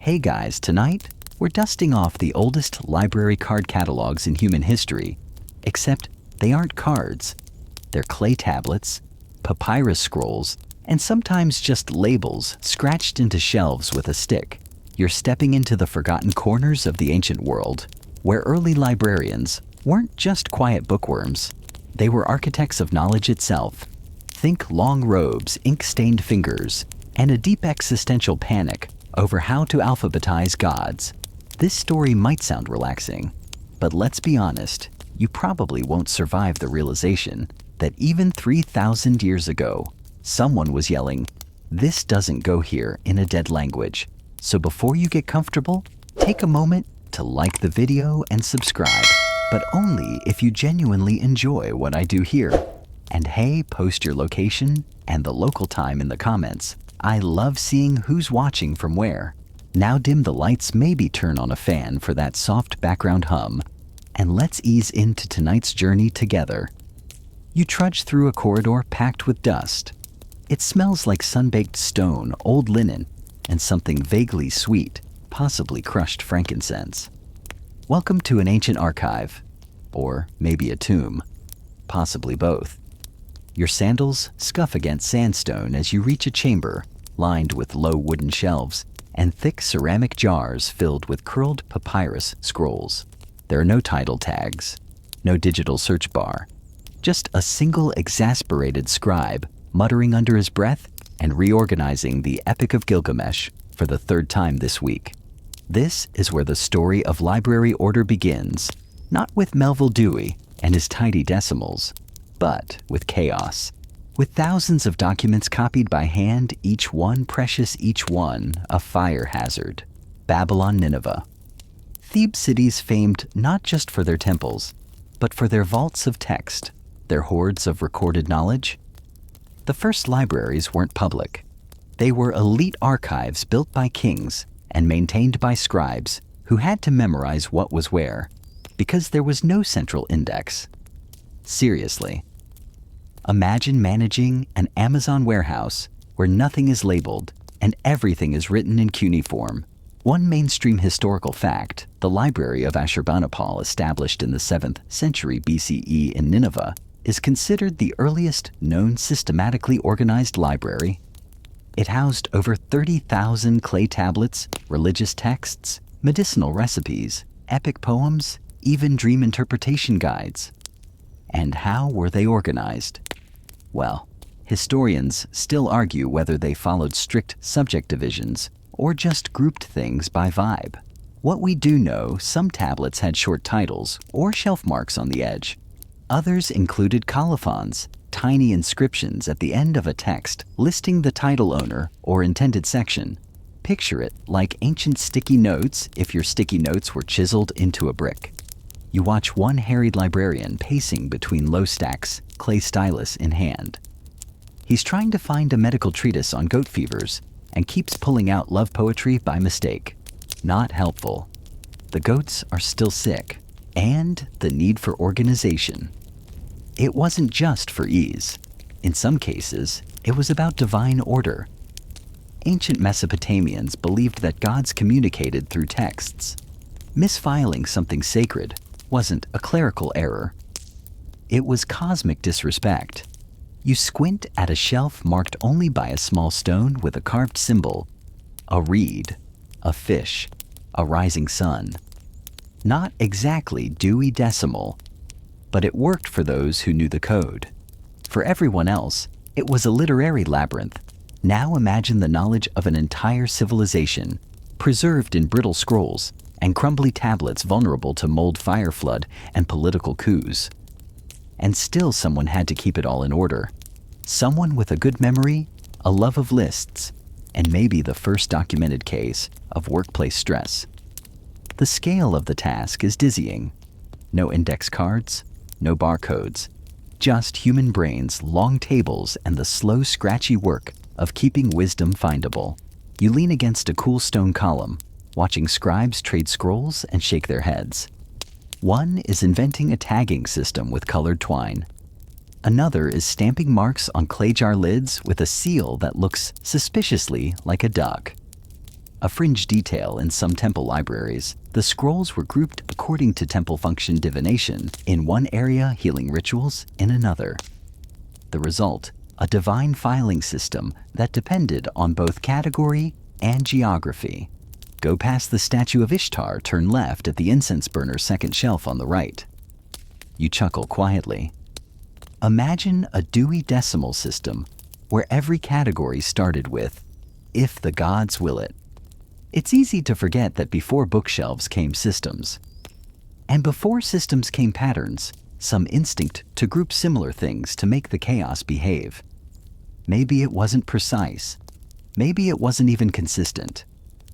Hey guys, tonight we're dusting off the oldest library card catalogs in human history, except they aren't cards. They're clay tablets, papyrus scrolls, and sometimes just labels scratched into shelves with a stick. You're stepping into the forgotten corners of the ancient world, where early librarians weren't just quiet bookworms. They were architects of knowledge itself. Think long robes, ink-stained fingers, and a deep existential panic over how to alphabetize gods. This story might sound relaxing, but let's be honest, you probably won't survive the realization that even 3,000 years ago, someone was yelling, "This doesn't go here," in a dead language. So before you get comfortable, take a moment to like the video and subscribe, but only if you genuinely enjoy what I do here. And hey, post your location and the local time in the comments. I love seeing who's watching from where. Now dim the lights, maybe turn on a fan for that soft background hum, and let's ease into tonight's journey together. You trudge through a corridor packed with dust. It smells like sun-baked stone, old linen, and something vaguely sweet, possibly crushed frankincense. Welcome to an ancient archive, or maybe a tomb, possibly both. Your sandals scuff against sandstone as you reach a chamber lined with low wooden shelves and thick ceramic jars filled with curled papyrus scrolls. There are no title tags, no digital search bar, just a single exasperated scribe muttering under his breath and reorganizing the Epic of Gilgamesh for the third time this week. This is where the story of library order begins, not with Melville Dewey and his tidy decimals, but with chaos. With thousands of documents copied by hand, each one precious, each one a fire hazard. Babylon, Nineveh. Thebes cities famed not just for their temples, but for their vaults of text, their hoards of recorded knowledge. The first libraries weren't public. They were elite archives built by kings and maintained by scribes who had to memorize what was where, because there was no central index. Seriously. Imagine managing an Amazon warehouse where nothing is labeled and everything is written in cuneiform. One mainstream historical fact, the Library of Ashurbanipal, established in the 7th century BCE in Nineveh, is considered the earliest known systematically organized library. It housed over 30,000 clay tablets, religious texts, medicinal recipes, epic poems, even dream interpretation guides. And how were they organized? Well, historians still argue whether they followed strict subject divisions or just grouped things by vibe. What we do know, some tablets had short titles or shelf marks on the edge. Others included colophons, tiny inscriptions at the end of a text listing the title owner or intended section. Picture it like ancient sticky notes if your sticky notes were chiseled into a brick. You watch one harried librarian pacing between low stacks, clay stylus in hand. He's trying to find a medical treatise on goat fevers and keeps pulling out love poetry by mistake. Not helpful. The goats are still sick, and the need for organization. It wasn't just for ease. In some cases, it was about divine order. Ancient Mesopotamians believed that gods communicated through texts. Misfiling something sacred wasn't a clerical error. It was cosmic disrespect. You squint at a shelf marked only by a small stone with a carved symbol, a reed, a fish, a rising sun. Not exactly Dewey Decimal, but it worked for those who knew the code. For everyone else, it was a literary labyrinth. Now imagine the knowledge of an entire civilization, preserved in brittle scrolls and crumbly tablets vulnerable to mold, fire flood, and political coups. And still someone had to keep it all in order. Someone with a good memory, a love of lists, and maybe the first documented case of workplace stress. The scale of the task is dizzying. No index cards, no barcodes, just human brains, long tables, and the slow, scratchy work of keeping wisdom findable. You lean against a cool stone column, watching scribes trade scrolls and shake their heads. One is inventing a tagging system with colored twine. Another is stamping marks on clay jar lids with a seal that looks suspiciously like a duck. a fringe detail in some temple libraries. The scrolls were grouped according to temple function divination, in one area healing rituals in another. The result, a divine filing system that depended on both category and geography. Go past the statue of Ishtar, turn left at the incense burner's second shelf on the right. You chuckle quietly. Imagine a Dewey Decimal system where every category started with, "If the gods will it." It's easy to forget that before bookshelves came systems. And before systems came patterns, some instinct to group similar things to make the chaos behave. Maybe it wasn't precise. Maybe it wasn't even consistent.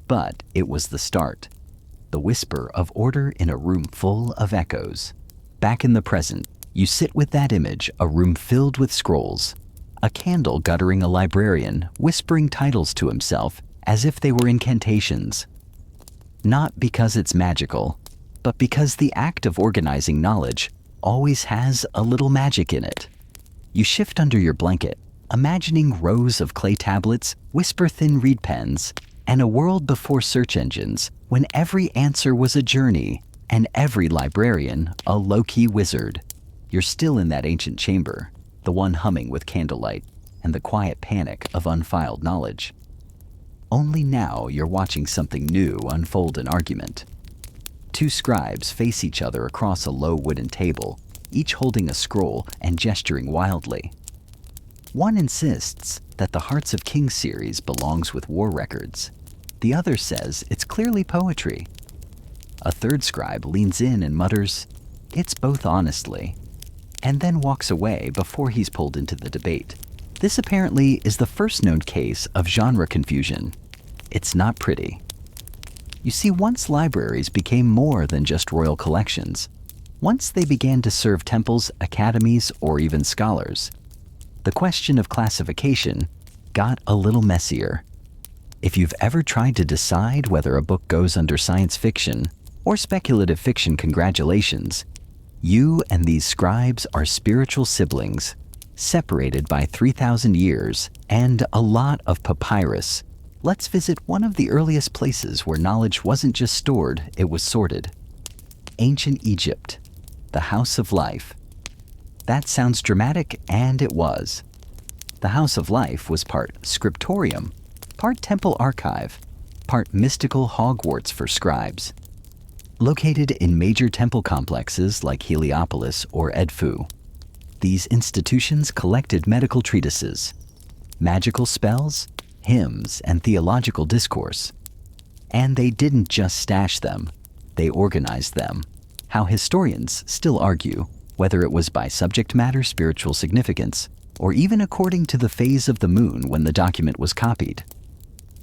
But it was the start. The whisper of order in a room full of echoes. Back in the present, you sit with that image, a room filled with scrolls. A candle guttering a librarian, whispering titles to himself as if they were incantations. Not because it's magical, but because the act of organizing knowledge always has a little magic in it. You shift under your blanket, imagining rows of clay tablets, whisper-thin reed pens, and a world before search engines when every answer was a journey and every librarian a low-key wizard. You're still in that ancient chamber, the one humming with candlelight and the quiet panic of unfiled knowledge. Only now you're watching something new unfold in argument. Two scribes face each other across a low wooden table, each holding a scroll and gesturing wildly. One insists that the Hearts of Kings series belongs with war records. The other says it's clearly poetry. A third scribe leans in and mutters, "It's both honestly," and then walks away before he's pulled into the debate. This apparently is the first known case of genre confusion. It's not pretty. You see, once libraries became more than just royal collections, once they began to serve temples, academies, or even scholars, the question of classification got a little messier. If you've ever tried to decide whether a book goes under science fiction or speculative fiction, congratulations. You and these scribes are spiritual siblings, separated by 3,000 years and a lot of papyrus. Let's visit one of the earliest places where knowledge wasn't just stored, it was sorted. Ancient Egypt, the House of Life. That sounds dramatic, and it was. The House of Life was part scriptorium, part temple archive, part mystical Hogwarts for scribes. Located in major temple complexes like Heliopolis or Edfu, these institutions collected medical treatises, magical spells, hymns, and theological discourse. And they didn't just stash them, they organized them. How historians still argue, whether it was by subject matter, spiritual significance, or even according to the phase of the moon when the document was copied.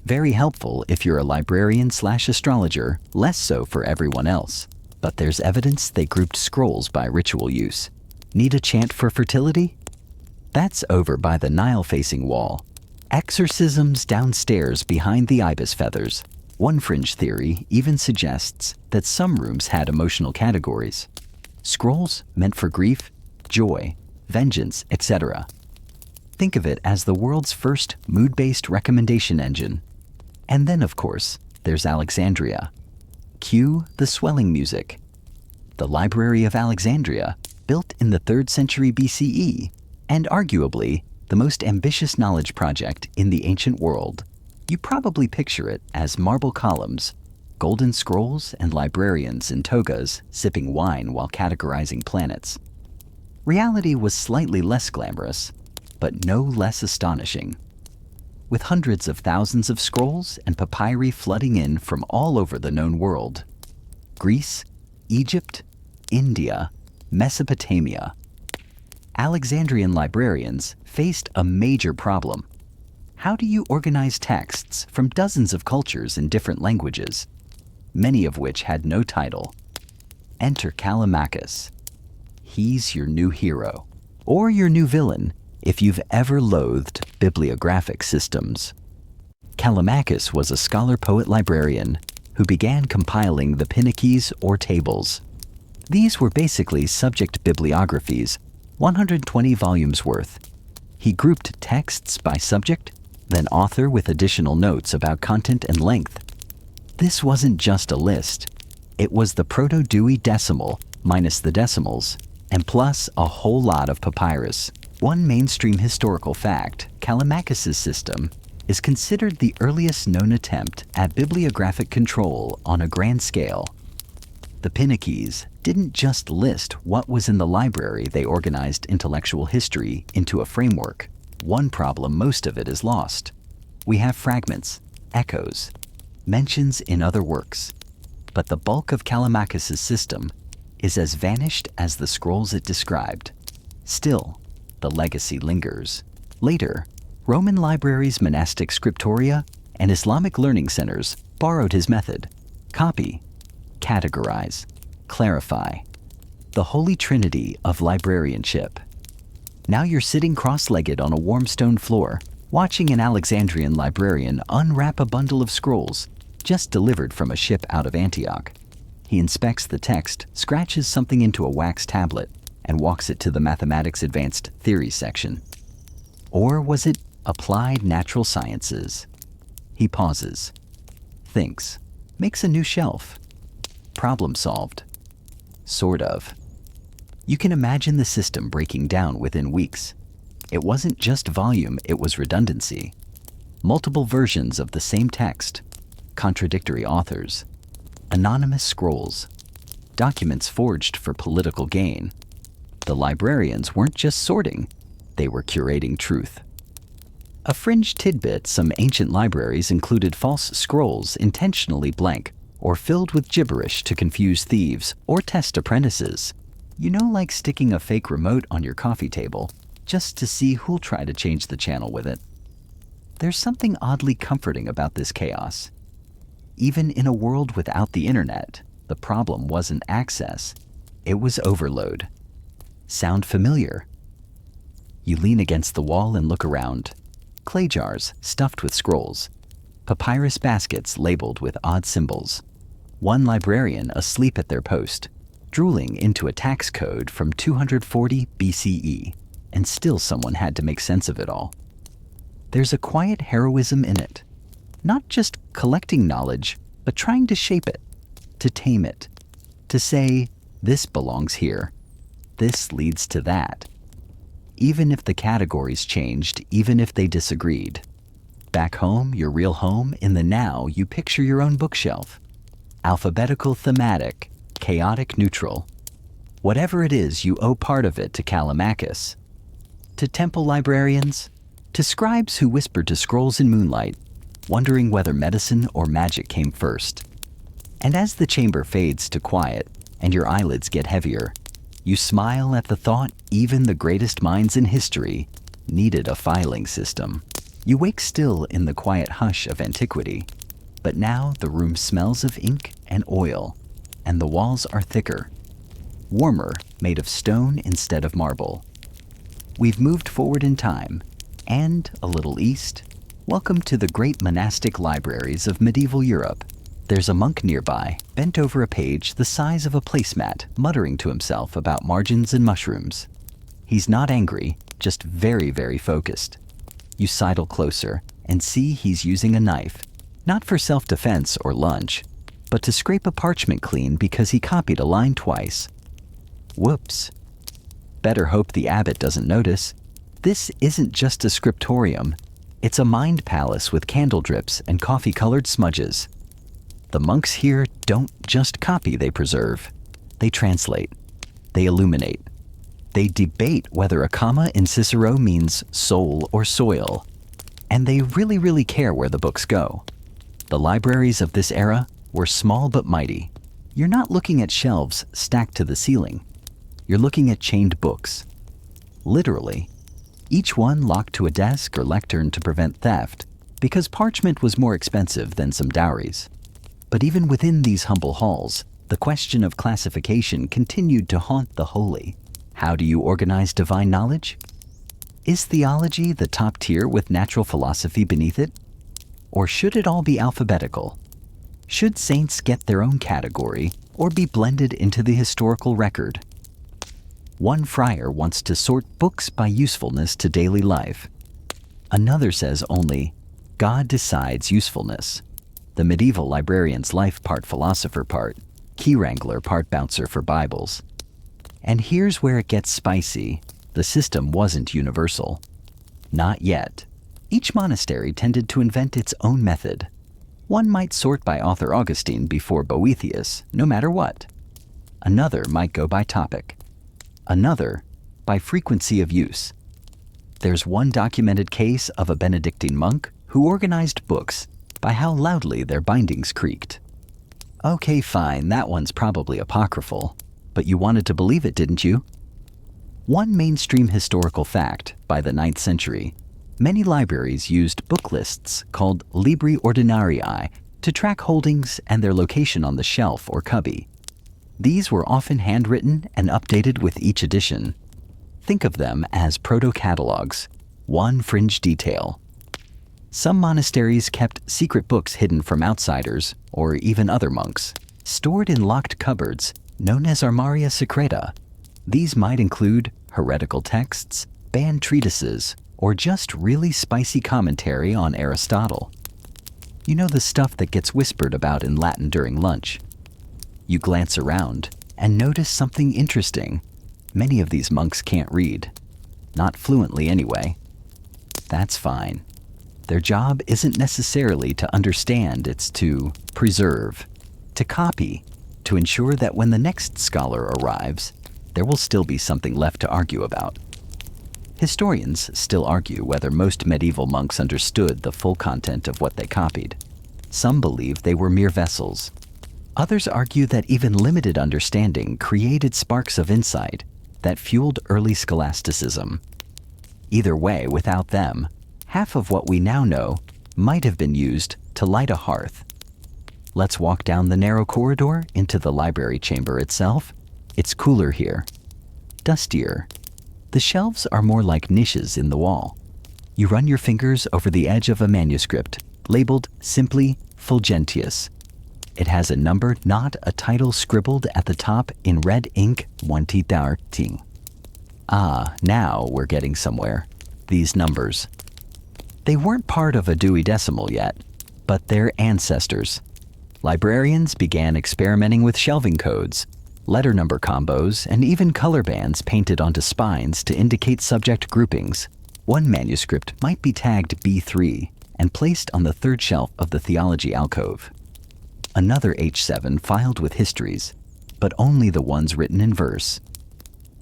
Very helpful if you're a librarian/astrologer, less so for everyone else. But there's evidence they grouped scrolls by ritual use. Need a chant for fertility? That's over by the Nile-facing wall. Exorcisms downstairs behind the ibis feathers. One fringe theory even suggests that some rooms had emotional categories. Scrolls meant for grief, joy, vengeance, etc. Think of it as the world's first mood-based recommendation engine. And then, of course, there's Alexandria. Cue the swelling music. The Library of Alexandria, built in the 3rd century BCE, and arguably the most ambitious knowledge project in the ancient world. You probably picture it as marble columns, golden scrolls, and librarians in togas sipping wine while categorizing planets. Reality was slightly less glamorous, but no less astonishing. With hundreds of thousands of scrolls and papyri flooding in from all over the known world. Greece, Egypt, India, Mesopotamia. Alexandrian librarians faced a major problem. How do you organize texts from dozens of cultures in different languages, many of which had no title? Enter Callimachus. He's your new hero, or your new villain, if you've ever loathed bibliographic systems. Callimachus was a scholar-poet-librarian who began compiling the Pinakies or tables. These were basically subject bibliographies, 120 volumes worth. He grouped texts by subject, then author with additional notes about content and length, This wasn't just a list. It was the Proto-Dewey Decimal, minus the decimals, and plus a whole lot of papyrus. One mainstream historical fact, Callimachus's system, is considered the earliest known attempt at bibliographic control on a grand scale. The Pinnaces didn't just list what was in the library, they organized intellectual history into a framework. One problem, most of it is lost. We have fragments, echoes, mentions in other works, but the bulk of Callimachus's system is as vanished as the scrolls it described. Still, the legacy lingers. Later, Roman libraries, monastic scriptoria, and Islamic learning centers borrowed his method. Copy, categorize, clarify. The holy trinity of librarianship. Now you're sitting cross-legged on a warm stone floor, watching an Alexandrian librarian unwrap a bundle of scrolls just delivered from a ship out of Antioch. He inspects the text, scratches something into a wax tablet, and walks it to the mathematics advanced theory section. Or was it applied natural sciences? He pauses, thinks, makes a new shelf. Problem solved. Sort of. You can imagine the system breaking down within weeks. It wasn't just volume, it was redundancy. Multiple versions of the same text, contradictory authors, anonymous scrolls, documents forged for political gain. The librarians weren't just sorting, they were curating truth. A fringe tidbit, some ancient libraries included false scrolls intentionally blank or filled with gibberish to confuse thieves or test apprentices. You know, like sticking a fake remote on your coffee table just to see who'll try to change the channel with it. There's something oddly comforting about this chaos. Even in a world without the internet, the problem wasn't access, it was overload. Sound familiar? You lean against the wall and look around. Clay jars stuffed with scrolls, papyrus baskets labeled with odd symbols. One librarian asleep at their post, drooling into a tax code from 240 BCE, and still someone had to make sense of it all. There's a quiet heroism in it. Not just collecting knowledge, but trying to shape it, to tame it, to say, this belongs here, this leads to that. Even if the categories changed, even if they disagreed. Back home, your real home, in the now, you picture your own bookshelf. Alphabetical, thematic, chaotic, neutral. Whatever it is, you owe part of it to Callimachus. To temple librarians, to scribes who whispered to scrolls in moonlight, wondering whether medicine or magic came first. And as the chamber fades to quiet and your eyelids get heavier, you smile at the thought even the greatest minds in history needed a filing system. You wake still in the quiet hush of antiquity, but now the room smells of ink and oil, and the walls are thicker, warmer, made of stone instead of marble. We've moved forward in time, and a little east. Welcome to the great monastic libraries of medieval Europe. There's a monk nearby, bent over a page the size of a placemat, muttering to himself about margins and mushrooms. He's not angry, just very, very focused. You sidle closer and see he's using a knife, not for self-defense or lunge, but to scrape a parchment clean because he copied a line twice. Whoops. Better hope the abbot doesn't notice. This isn't just a scriptorium. It's a mind palace with candle drips and coffee-colored smudges. The monks here don't just copy, they preserve. They translate. They illuminate. They debate whether a comma in Cicero means soul or soil. And they really, really care where the books go. The libraries of this era were small but mighty. You're not looking at shelves stacked to the ceiling. You're looking at chained books. Literally. Each one locked to a desk or lectern to prevent theft, because parchment was more expensive than some dowries. But even within these humble halls, the question of classification continued to haunt the holy. How do you organize divine knowledge? Is theology the top tier with natural philosophy beneath it? Or should it all be alphabetical? Should saints get their own category or be blended into the historical record? One friar wants to sort books by usefulness to daily life. Another says only, God decides usefulness. The medieval librarian's life part philosopher part, key wrangler part bouncer for Bibles. And here's where it gets spicy. The system wasn't universal. Not yet. Each monastery tended to invent its own method. One might sort by author Augustine before Boethius, no matter what. Another might go by topic. Another by frequency of use. There's one documented case of a Benedictine monk who organized books by how loudly their bindings creaked. Okay, fine, that one's probably apocryphal, but you wanted to believe it, didn't you? One mainstream historical fact, by the 9th century, many libraries used book lists called libri ordinarii to track holdings and their location on the shelf or cubby. These were often handwritten and updated with each edition. Think of them as proto-catalogs, one fringe detail. Some monasteries kept secret books hidden from outsiders or even other monks, stored in locked cupboards known as armaria secreta. These might include heretical texts, banned treatises, or just really spicy commentary on Aristotle. You know, the stuff that gets whispered about in Latin during lunch. You glance around and notice something interesting. Many of these monks can't read. Not fluently anyway. That's fine. Their job isn't necessarily to understand, it's to preserve, to copy, to ensure that when the next scholar arrives, there will still be something left to argue about. Historians still argue whether most medieval monks understood the full content of what they copied. Some believe they were mere vessels. Others argue that even limited understanding created sparks of insight that fueled early scholasticism. Either way, without them, half of what we now know might have been used to light a hearth. Let's walk down the narrow corridor into the library chamber itself. It's cooler here, dustier. The shelves are more like niches in the wall. You run your fingers over the edge of a manuscript, labeled simply Fulgentius. It has a number, not a title, scribbled at the top in red ink, 2013. Ah, now we're getting somewhere. These numbers. They weren't part of a Dewey Decimal yet, but they're ancestors. Librarians began experimenting with shelving codes, letter number combos, and even color bands painted onto spines to indicate subject groupings. One manuscript might be tagged B3 and placed on the third shelf of the theology alcove. Another H7 filed with histories, but only the ones written in verse.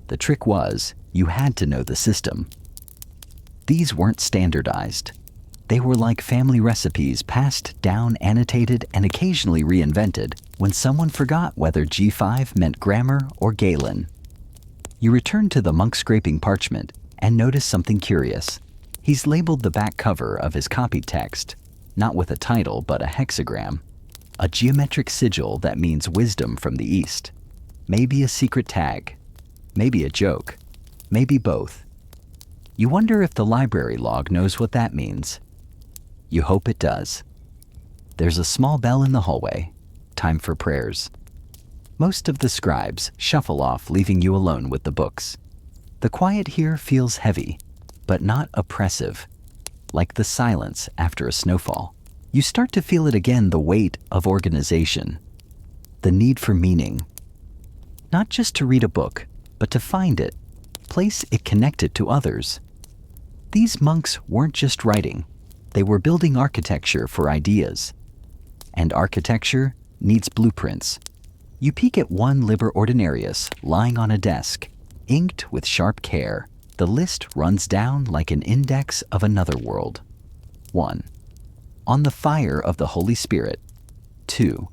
The trick was, you had to know the system. These weren't standardized. They were like family recipes passed down, annotated, and occasionally reinvented when someone forgot whether G5 meant grammar or Galen. You return to the monk scraping parchment and notice something curious. He's labeled the back cover of his copied text, not with a title but a hexagram, a geometric sigil that means wisdom from the East. Maybe a secret tag, maybe a joke, maybe both. You wonder if the library log knows what that means. You hope it does. There's a small bell in the hallway. Time for prayers. Most of the scribes shuffle off, leaving you alone with the books. The quiet here feels heavy, but not oppressive, like the silence after a snowfall. You start to feel it again, the weight of organization, the need for meaning. Not just to read a book, but to find it, place it connected to others. These monks weren't just writing, they were building architecture for ideas. And architecture needs blueprints. You peek at one Liber Ordinarius lying on a desk, inked with sharp care. The list runs down like an index of another world. 1. On the fire of the Holy Spirit. 2.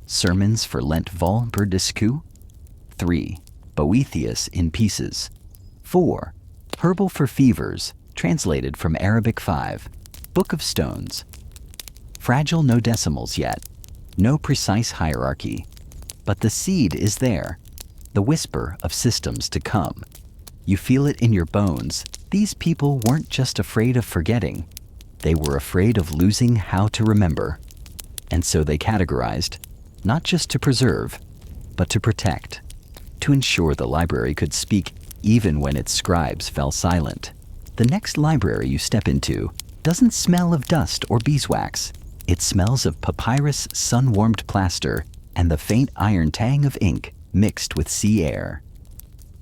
Sermons for Lent vol per discu. 3. Boethius in pieces. 4. Herbal for fevers, translated from Arabic 5. Book of Stones. Fragile, no decimals yet, no precise hierarchy, but the seed is there, the whisper of systems to come. You feel it in your bones. These people weren't just afraid of forgetting, they were afraid of losing how to remember. And so they categorized, not just to preserve, but to protect, to ensure the library could speak even when its scribes fell silent. The next library you step into doesn't smell of dust or beeswax. It smells of papyrus sun-warmed plaster and the faint iron tang of ink mixed with sea air.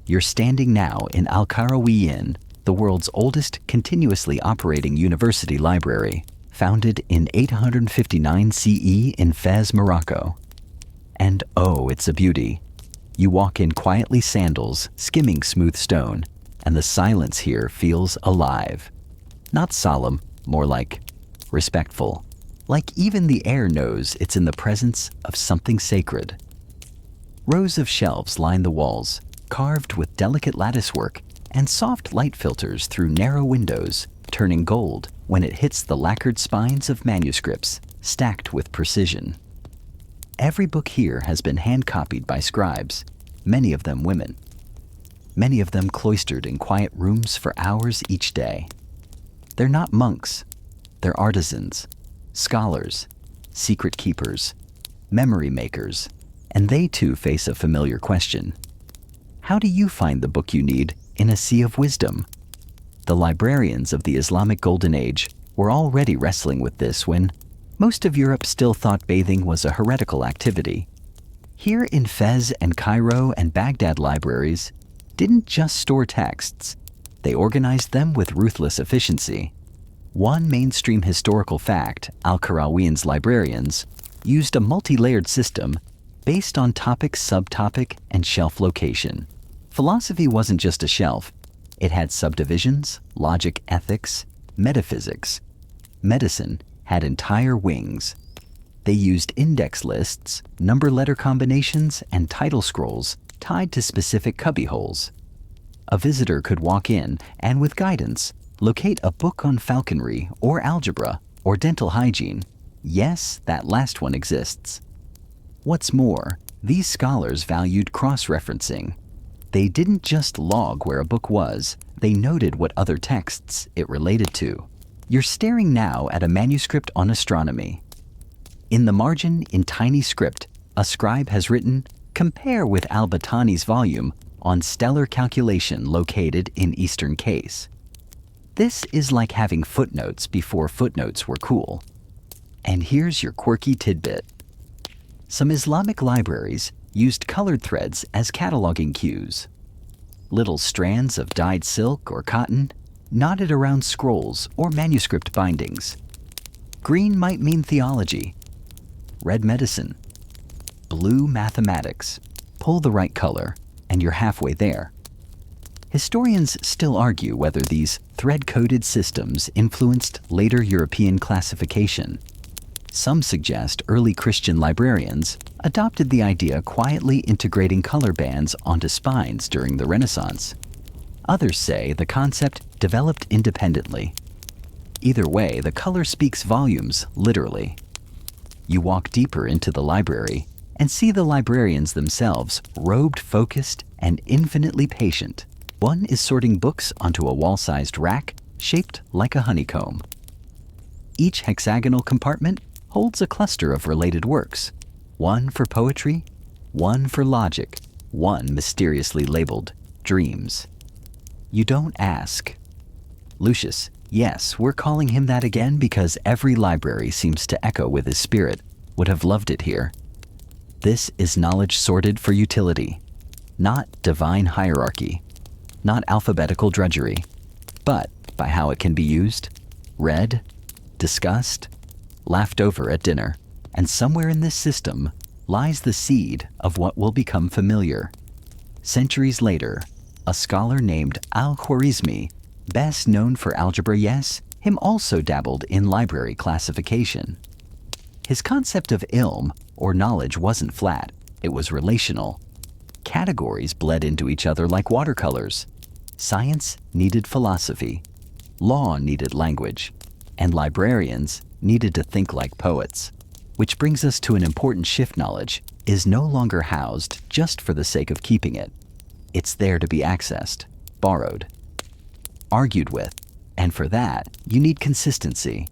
You're standing now in Al-Qarawiyyin, the world's oldest continuously operating university library, founded in 859 CE in Fez, Morocco. And oh, it's a beauty. You walk in quietly, sandals skimming smooth stone, and the silence here feels alive. Not solemn, more like respectful. Like even the air knows it's in the presence of something sacred. Rows of shelves line the walls, carved with delicate latticework and soft light filters through narrow windows, turning gold when it hits the lacquered spines of manuscripts, stacked with precision. Every book here has been hand-copied by scribes, many of them women. Many of them cloistered in quiet rooms for hours each day. They're not monks. They're artisans, scholars, secret keepers, memory makers, and they too face a familiar question. How do you find the book you need in a sea of wisdom? The librarians of the Islamic Golden Age were already wrestling with this when most of Europe still thought bathing was a heretical activity. Here in Fez and Cairo and Baghdad, libraries didn't just store texts, they organized them with ruthless efficiency. One mainstream historical fact, Al-Qarawiyan's librarians used a multi-layered system based on topic, subtopic, and shelf location. Philosophy wasn't just a shelf. It had subdivisions, logic, ethics, metaphysics. Medicine had entire wings. They used index lists, number-letter combinations, and title scrolls tied to specific cubbyholes. A visitor could walk in and, with guidance, locate a book on falconry or algebra or dental hygiene. Yes, that last one exists. What's more, these scholars valued cross-referencing. They didn't just log where a book was, they noted what other texts it related to. You're staring now at a manuscript on astronomy. In the margin, in tiny script, a scribe has written, "Compare with Al-Battani's volume on stellar calculation located in Eastern Case." This is like having footnotes before footnotes were cool. And here's your quirky tidbit. Some Islamic libraries used colored threads as cataloging cues. Little strands of dyed silk or cotton knotted around scrolls or manuscript bindings. Green might mean theology, red medicine, blue mathematics. Pull the right color, and you're halfway there. Historians still argue whether these thread-coded systems influenced later European classification. Some suggest early Christian librarians adopted the idea, quietly integrating color bands onto spines during the Renaissance. Others say the concept developed independently. Either way, the color speaks volumes, literally. You walk deeper into the library and see the librarians themselves, robed, focused, and infinitely patient. One is sorting books onto a wall-sized rack shaped like a honeycomb. Each hexagonal compartment holds a cluster of related works, one for poetry, one for logic, one mysteriously labeled dreams. You don't ask. Lucius, yes, we're calling him that again because every library seems to echo with his spirit, would have loved it here. This is knowledge sorted for utility, not divine hierarchy, not alphabetical drudgery, but by how it can be used, read, discussed, laughed over at dinner. And somewhere in this system lies the seed of what will become familiar. Centuries later, a scholar named Al-Khwarizmi, best known for algebra, yes, him also dabbled in library classification. His concept of ilm, or knowledge, wasn't flat, it was relational. Categories bled into each other like watercolors. Science needed philosophy, law needed language, and librarians needed to think like poets. Which brings us to an important shift. Knowledge is no longer housed just for the sake of keeping it. It's there to be accessed, borrowed, argued with, and for that, you need consistency.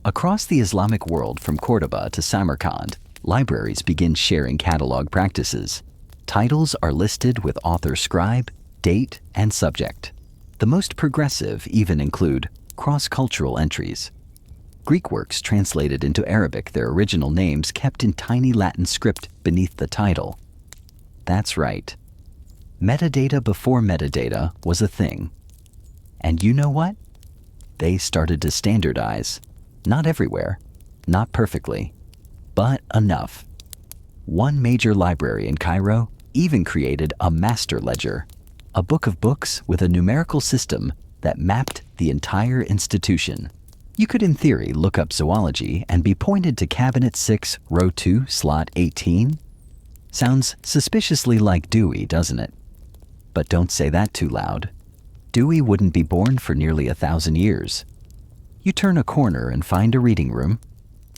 Across the Islamic world, from Cordoba to Samarkand, libraries begin sharing catalog practices. Titles are listed with author, scribe, date, and subject. The most progressive even include cross-cultural entries. Greek works translated into Arabic, their original names kept in tiny Latin script beneath the title. That's right. Metadata before metadata was a thing. And you know what? They started to standardize. Not everywhere, not perfectly, but enough. One major library in Cairo even created a master ledger, a book of books with a numerical system that mapped the entire institution. You could, in theory, look up zoology and be pointed to Cabinet 6, Row 2, Slot 18. Sounds suspiciously like Dewey, doesn't it? But don't say that too loud. Dewey wouldn't be born for nearly 1,000 years. You turn a corner and find a reading room.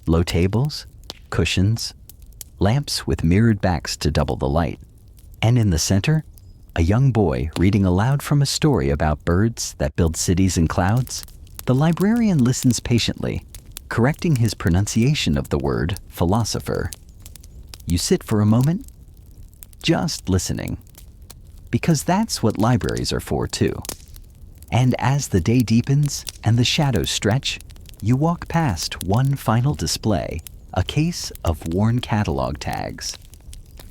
Low tables, cushions, lamps with mirrored backs to double the light. And in the center, a young boy reading aloud from a story about birds that build cities in clouds. The librarian listens patiently, correcting his pronunciation of the word philosopher. You sit for a moment, just listening, because that's what libraries are for too. And as the day deepens and the shadows stretch, you walk past one final display, a case of worn catalog tags.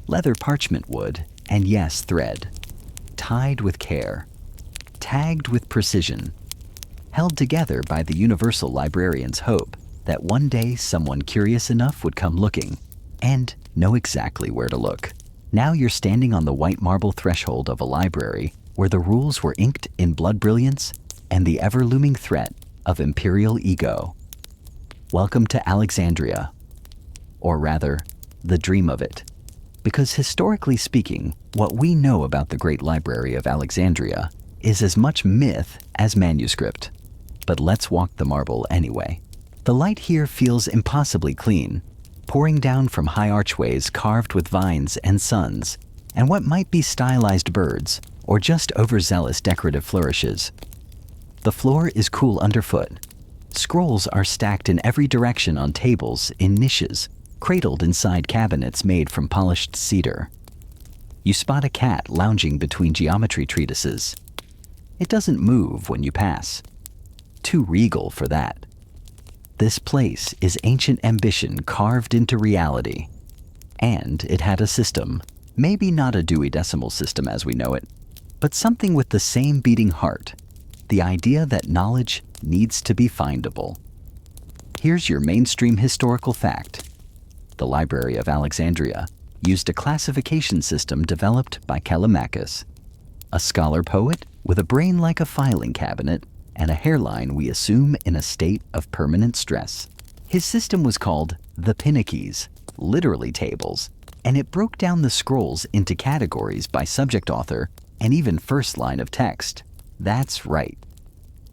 Leather parchment wood, and yes, thread. Tied with care. Tagged with precision. Held together by the universal librarian's hope that one day someone curious enough would come looking and know exactly where to look. Now you're standing on the white marble threshold of a library where the rules were inked in blood brilliance and the ever-looming threat of imperial ego. Welcome to Alexandria. Or rather, the dream of it. Because historically speaking, what we know about the Great Library of Alexandria is as much myth as manuscript. But let's walk the marble anyway. The light here feels impossibly clean, pouring down from high archways carved with vines and suns, and what might be stylized birds, or just overzealous decorative flourishes. The floor is cool underfoot. Scrolls are stacked in every direction on tables in niches, cradled inside cabinets made from polished cedar. You spot a cat lounging between geometry treatises. It doesn't move when you pass. Too regal for that. This place is ancient ambition carved into reality. And it had a system, maybe not a Dewey Decimal system as we know it, but something with the same beating heart, the idea that knowledge needs to be findable. Here's your mainstream historical fact. The Library of Alexandria used a classification system developed by Callimachus, a scholar-poet with a brain like a filing cabinet and a hairline we assume in a state of permanent stress. His system was called the Pinnaces, literally tables, and it broke down the scrolls into categories by subject author and even first line of text. That's right.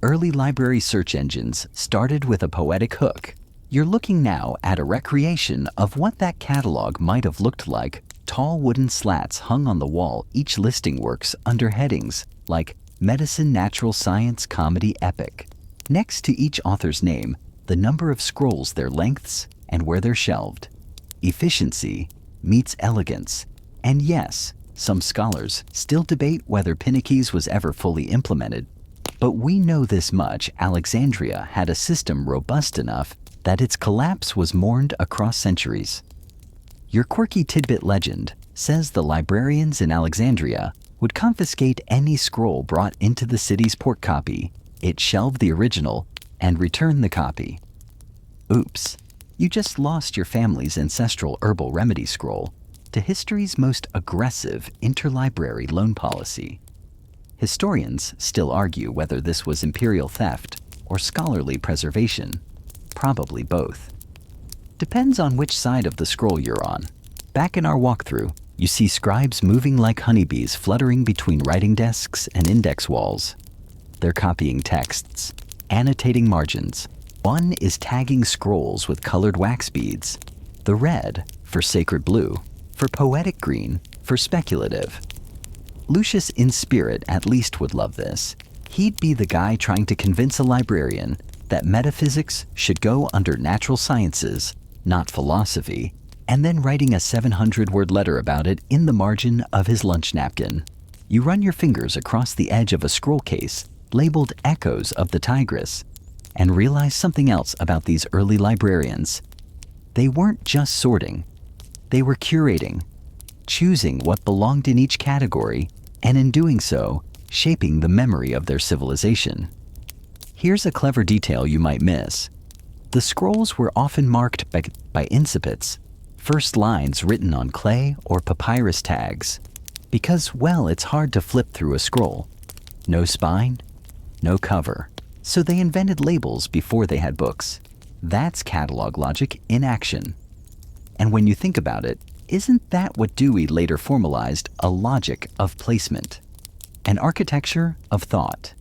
Early library search engines started with a poetic hook. You're looking now at a recreation of what that catalog might have looked like. Tall wooden slats hung on the wall, each listing works under headings like Medicine, Natural Science, Comedy, Epic. Next to each author's name, the number of scrolls, their lengths, and where they're shelved. Efficiency meets elegance. And yes, some scholars still debate whether Pinnaces was ever fully implemented. But we know this much: Alexandria had a system robust enough that its collapse was mourned across centuries. Your quirky tidbit legend says the librarians in Alexandria would confiscate any scroll brought into the city's port copy, it shelved the original, and return the copy. Oops, you just lost your family's ancestral herbal remedy scroll to history's most aggressive interlibrary loan policy. Historians still argue whether this was imperial theft or scholarly preservation. Probably both. Depends on which side of the scroll you're on. Back in our walkthrough, you see scribes moving like honeybees fluttering between writing desks and index walls. They're copying texts, annotating margins. One is tagging scrolls with colored wax beads. The red for sacred blue, for poetic green, for speculative. Lucius in spirit at least would love this. He'd be the guy trying to convince a librarian that metaphysics should go under natural sciences, not philosophy, and then writing a 700-word letter about it in the margin of his lunch napkin. You run your fingers across the edge of a scroll case labeled Echoes of the Tigris, and realize something else about these early librarians. They weren't just sorting, they were curating, choosing what belonged in each category, and in doing so, shaping the memory of their civilization. Here's a clever detail you might miss. The scrolls were often marked by incipits, first lines written on clay or papyrus tags, because, well, it's hard to flip through a scroll. No spine, no cover. So they invented labels before they had books. That's catalog logic in action. And when you think about it, isn't that what Dewey later formalized a logic of placement? An architecture of thought.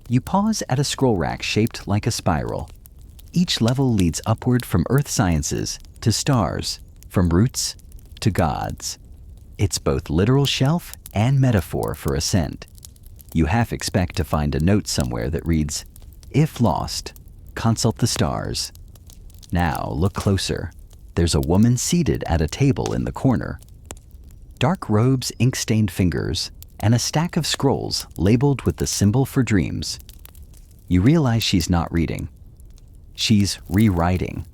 You pause at a scroll rack shaped like a spiral. Each level leads upward from earth sciences to stars, from roots to gods. It's both literal shelf and metaphor for ascent. You half expect to find a note somewhere that reads, "If lost, consult the stars." Now look closer. There's a woman seated at a table in the corner. Dark robes, ink-stained fingers, and a stack of scrolls labeled with the symbol for dreams. You realize she's not reading. She's rewriting.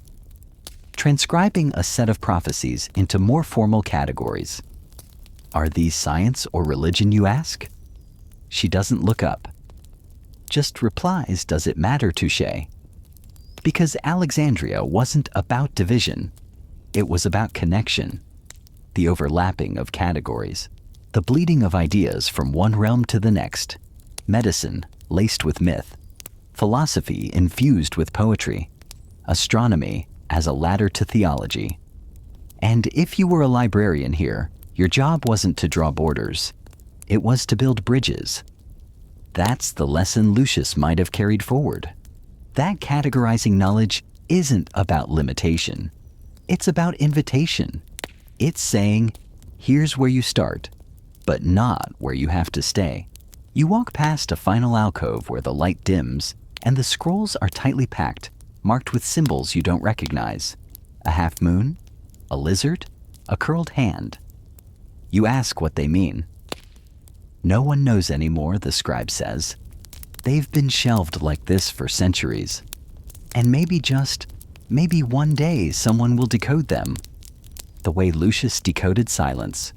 Transcribing a set of prophecies into more formal categories. Are these science or religion, you ask? She doesn't look up. Just replies, "Does it matter, Touché?" Because Alexandria wasn't about division. It was about connection. The overlapping of categories. The bleeding of ideas from one realm to the next. Medicine laced with myth. Philosophy infused with poetry. Astronomy as a ladder to theology. And if you were a librarian here, your job wasn't to draw borders. It was to build bridges. That's the lesson Lucius might have carried forward. That categorizing knowledge isn't about limitation. It's about invitation. It's saying, here's where you start, but not where you have to stay. You walk past a final alcove where the light dims, and the scrolls are tightly packed, marked with symbols you don't recognize. A half moon, a lizard, a curled hand. You ask what they mean. No one knows anymore, the scribe says. They've been shelved like this for centuries. And maybe one day someone will decode them. The way Lucius decoded silence.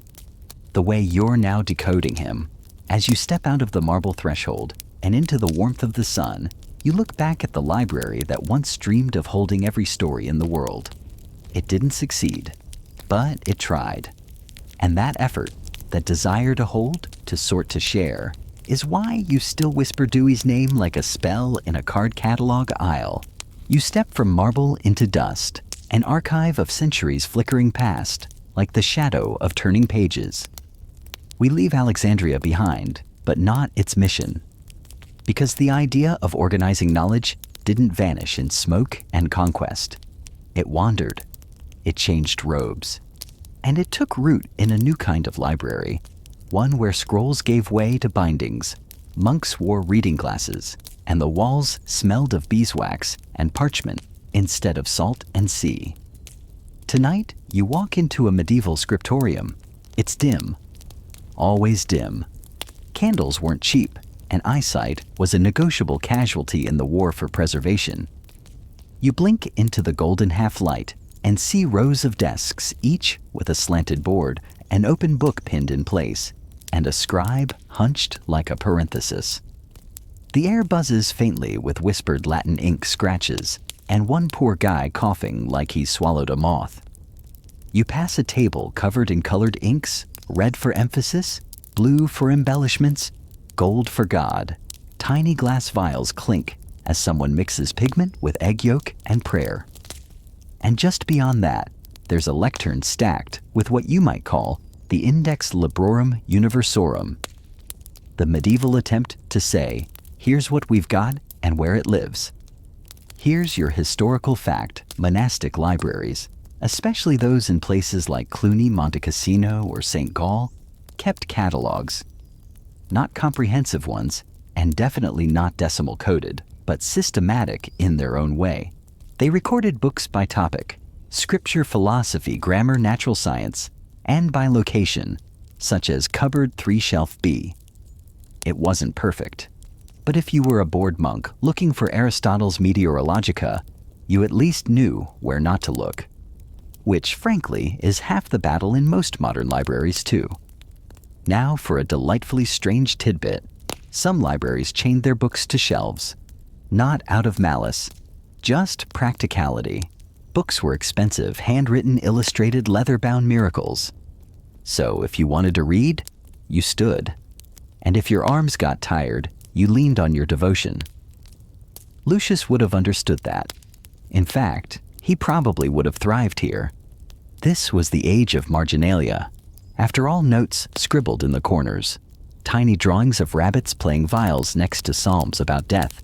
The way you're now decoding him. As you step out of the marble threshold and into the warmth of the sun, you look back at the library that once dreamed of holding every story in the world. It didn't succeed, but it tried. And that effort, that desire to hold, to sort, to share, is why you still whisper Dewey's name like a spell in a card catalog aisle. You step from marble into dust, an archive of centuries flickering past, like the shadow of turning pages. We leave Alexandria behind, but not its mission. Because the idea of organizing knowledge didn't vanish in smoke and conquest. It wandered. It changed robes. And it took root in a new kind of library, one where scrolls gave way to bindings, monks wore reading glasses, and the walls smelled of beeswax and parchment instead of salt and sea. Tonight, you walk into a medieval scriptorium. It's dim. Always dim. Candles weren't cheap, and eyesight was a negotiable casualty in the war for preservation. You blink into the golden half-light and see rows of desks, each with a slanted board, an open book pinned in place, and a scribe hunched like a parenthesis. The air buzzes faintly with whispered Latin ink scratches, and one poor guy coughing like he swallowed a moth. You pass a table covered in colored inks, red for emphasis, blue for embellishments, gold for God. Tiny glass vials clink as someone mixes pigment with egg yolk and prayer. And just beyond that, there's a lectern stacked with what you might call the Index Librorum Universorum, the medieval attempt to say, here's what we've got and where it lives. Here's your historical fact, monastic libraries, especially those in places like Cluny, Monte Cassino, or St. Gall, kept catalogs. Not comprehensive ones, and definitely not decimal coded, but systematic in their own way. They recorded books by topic, scripture, philosophy, grammar, natural science, and by location, such as cupboard 3 shelf B. It wasn't perfect. But if you were a bored monk looking for Aristotle's Meteorologica, you at least knew where not to look. Which, frankly, is half the battle in most modern libraries too. Now for a delightfully strange tidbit. Some libraries chained their books to shelves. Not out of malice, just practicality. Books were expensive, handwritten, illustrated, leather-bound miracles. So if you wanted to read, you stood. And if your arms got tired, you leaned on your devotion. Lucius would have understood that. In fact, he probably would have thrived here. This was the age of marginalia. After all, notes scribbled in the corners. Tiny drawings of rabbits playing viols next to psalms about death.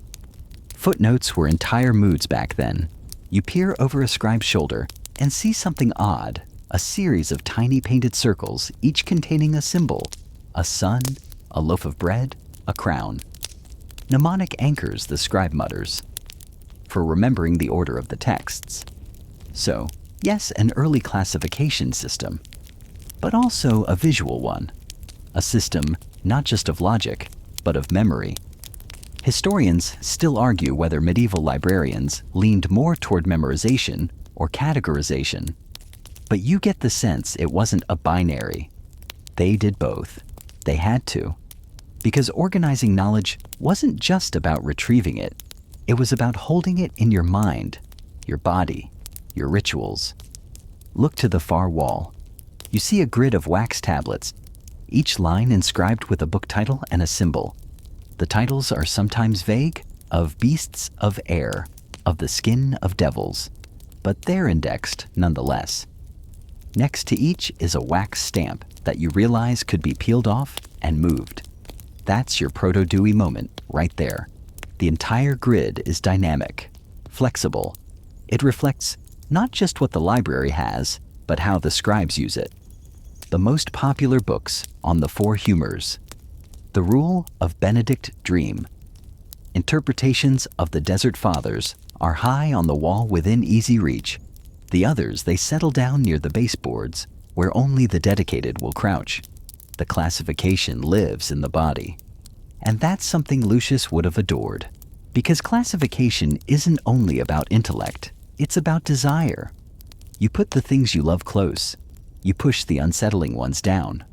Footnotes were entire moods back then. You peer over a scribe's shoulder and see something odd, a series of tiny painted circles, each containing a symbol, a sun, a loaf of bread, a crown. Mnemonic anchors, the scribe mutters, for remembering the order of the texts. So, yes, an early classification system, but also a visual one, a system not just of logic, but of memory. Historians still argue whether medieval librarians leaned more toward memorization or categorization, but you get the sense it wasn't a binary. They did both. They had to. Because organizing knowledge wasn't just about retrieving it. It was about holding it in your mind, your body, your rituals. Look to the far wall. You see a grid of wax tablets, each line inscribed with a book title and a symbol. The titles are sometimes vague, of beasts of air, of the skin of devils, but they're indexed nonetheless. Next to each is a wax stamp that you realize could be peeled off and moved. That's your proto-Dewey moment right there. The entire grid is dynamic, flexible. It reflects not just what the library has, but how the scribes use it. The most popular books on the four humors. The Rule of Benedict Dream. Interpretations of the Desert Fathers are high on the wall within easy reach. The others, they settle down near the baseboards, where only the dedicated will crouch. The classification lives in the body. And that's something Lucius would have adored. Because classification isn't only about intellect, it's about desire. You put the things you love close. You push the unsettling ones down.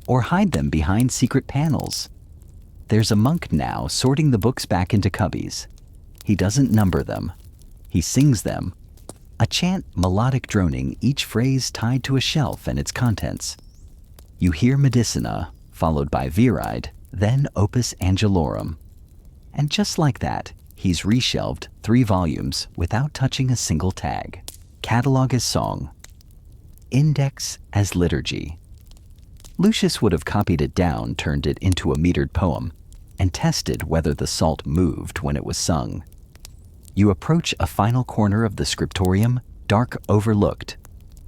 Or hide them behind secret panels. There's a monk now sorting the books back into cubbies. He doesn't number them. He sings them. A chant melodic droning, each phrase tied to a shelf and its contents. You hear Medicina, followed by Viride, then Opus Angelorum. And just like that, he's reshelved 3 volumes without touching a single tag. Catalog as song. Index as liturgy. Lucius would have copied it down, turned it into a metered poem, and tested whether the salt moved when it was sung. You approach a final corner of the scriptorium, dark overlooked,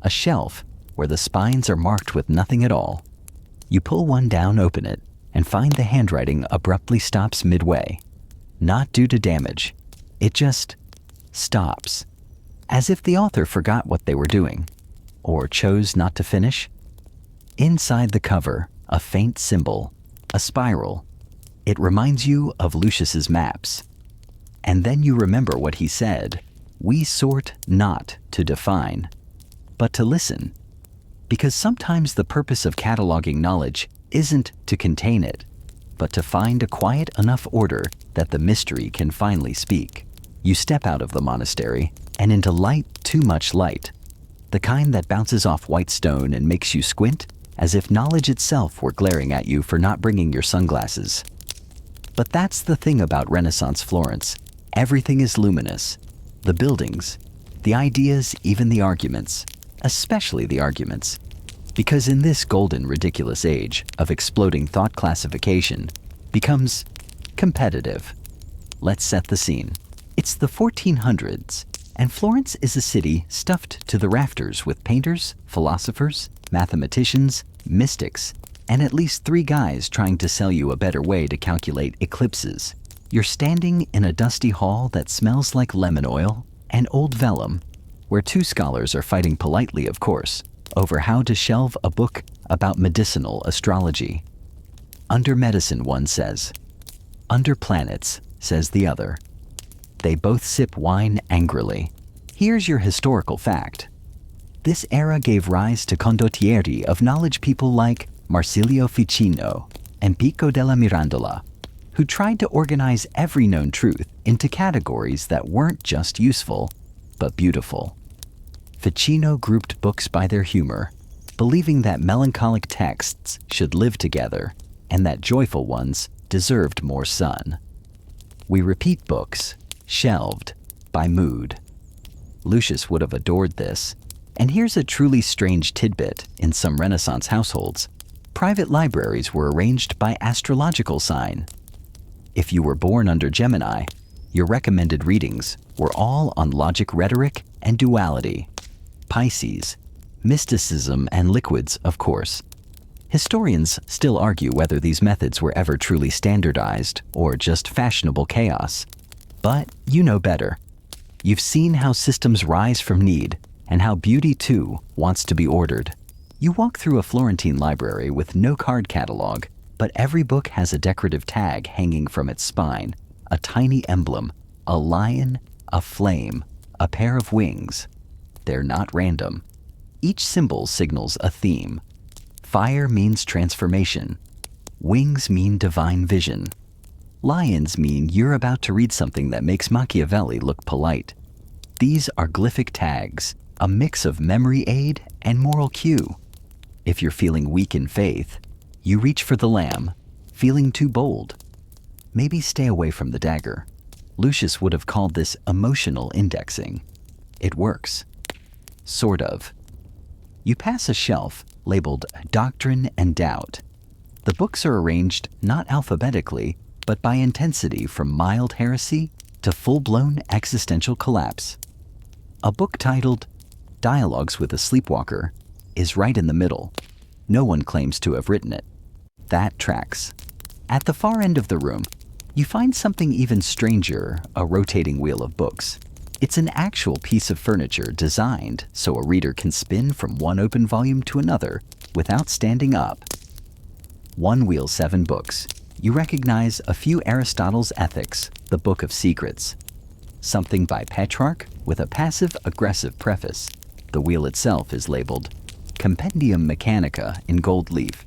a shelf where the spines are marked with nothing at all. You pull one down, open it, and find the handwriting abruptly stops midway. Not due to damage. It just stops, as if the author forgot what they were doing, or chose not to finish. Inside the cover, a faint symbol, a spiral. It reminds you of Lucius's maps. And then you remember what he said. We sort not to define, but to listen. Because sometimes the purpose of cataloging knowledge isn't to contain it, but to find a quiet enough order that the mystery can finally speak. You step out of the monastery and into light, too much light. The kind that bounces off white stone and makes you squint as if knowledge itself were glaring at you for not bringing your sunglasses. But that's the thing about Renaissance Florence. Everything is luminous. The buildings, the ideas, even the arguments, especially the arguments. Because in this golden, ridiculous age of exploding thought, classification becomes competitive. Let's set the scene. It's the 1400s, and Florence is a city stuffed to the rafters with painters, philosophers, mathematicians, mystics, and at least 3 guys trying to sell you a better way to calculate eclipses. You're standing in a dusty hall that smells like lemon oil and old vellum, where 2 scholars are fighting politely, of course, over how to shelve a book about medicinal astrology. Under medicine, one says, Under planets, says the other. They both sip wine angrily. Here's your historical fact. This era gave rise to condottieri of knowledge people like Marsilio Ficino and Pico della Mirandola, who tried to organize every known truth into categories that weren't just useful, but beautiful. Ficino grouped books by their humor, believing that melancholic texts should live together and that joyful ones deserved more sun. We repeat books, shelved, by mood. Lucius would have adored this. And here's a truly strange tidbit in some Renaissance households. Private libraries were arranged by astrological sign. If you were born under Gemini, your recommended readings were all on logic, rhetoric, and duality. Pisces, mysticism and liquids, of course. Historians still argue whether these methods were ever truly standardized or just fashionable chaos. But you know better. You've seen how systems rise from need, and how beauty, too, wants to be ordered. You walk through a Florentine library with no card catalog, but every book has a decorative tag hanging from its spine, a tiny emblem, a lion, a flame, a pair of wings. They're not random. Each symbol signals a theme. Fire means transformation. Wings mean divine vision. Lions mean you're about to read something that makes Machiavelli look polite. These are glyphic tags, a mix of memory aid and moral cue. If you're feeling weak in faith, you reach for the lamb. Feeling too bold, maybe stay away from the dagger. Lucius would have called this emotional indexing. It works. Sort of. You pass a shelf labeled Doctrine and Doubt. The books are arranged not alphabetically, but by intensity from mild heresy to full-blown existential collapse. A book titled Dialogues with a Sleepwalker is right in the middle. No one claims to have written it. That tracks. At the far end of the room, you find something even stranger, a rotating wheel of books. It's an actual piece of furniture designed so a reader can spin from one open volume to another without standing up. One wheel, 7 books. You recognize a few Aristotle's Ethics, the Book of Secrets. Something by Petrarch with a passive-aggressive preface. The wheel itself is labeled Compendium Mechanica in gold leaf.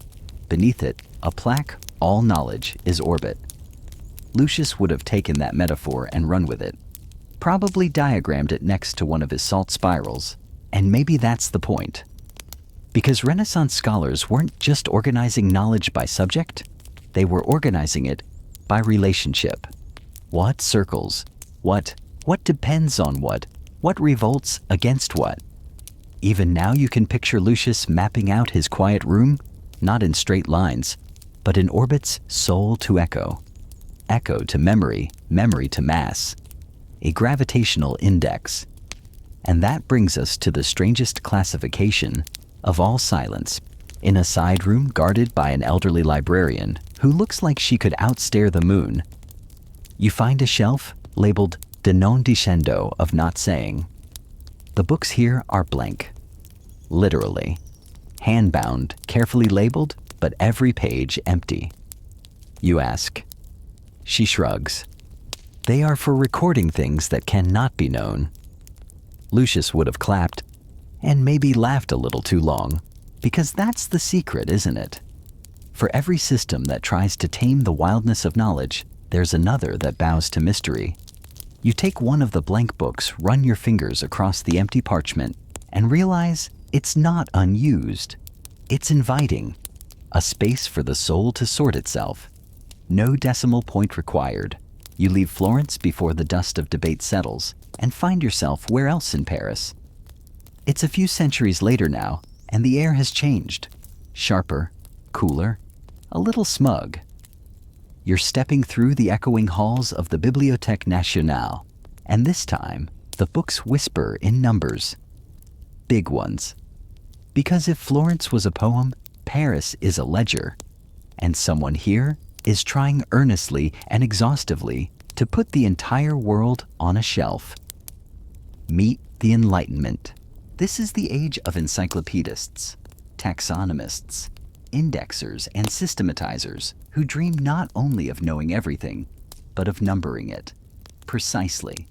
Beneath it, a plaque, All Knowledge is Orbit. Lucius would have taken that metaphor and run with it. Probably diagrammed it next to one of his salt spirals. And maybe that's the point. Because Renaissance scholars weren't just organizing knowledge by subject, they were organizing it by relationship. What circles? What depends on what? What revolts against what? Even now you can picture Lucius mapping out his quiet room, not in straight lines, but in orbits soul to echo. Echo to memory, memory to mass. A gravitational index. And that brings us to the strangest classification of all silence. In a side room guarded by an elderly librarian who looks like she could outstare the moon, you find a shelf labeled De non dicendo, of not saying. The books here are blank. Literally. Hand-bound, carefully labeled, but every page empty. You ask. She shrugs. They are for recording things that cannot be known. Lucius would have clapped, and maybe laughed a little too long, because that's the secret, isn't it? For every system that tries to tame the wildness of knowledge, there's another that bows to mystery. You take one of the blank books, run your fingers across the empty parchment, and realize it's not unused. It's inviting, a space for the soul to sort itself. No decimal point required. You leave Florence before the dust of debate settles, and find yourself where else in Paris? It's a few centuries later now, and the air has changed. Sharper, cooler, a little smug. You're stepping through the echoing halls of the Bibliothèque Nationale, and this time, the books whisper in numbers. Big ones. Because if Florence was a poem, Paris is a ledger, and someone here is trying earnestly and exhaustively to put the entire world on a shelf. Meet the Enlightenment. This is the age of encyclopedists, taxonomists, indexers and systematizers who dream not only of knowing everything, but of numbering it precisely.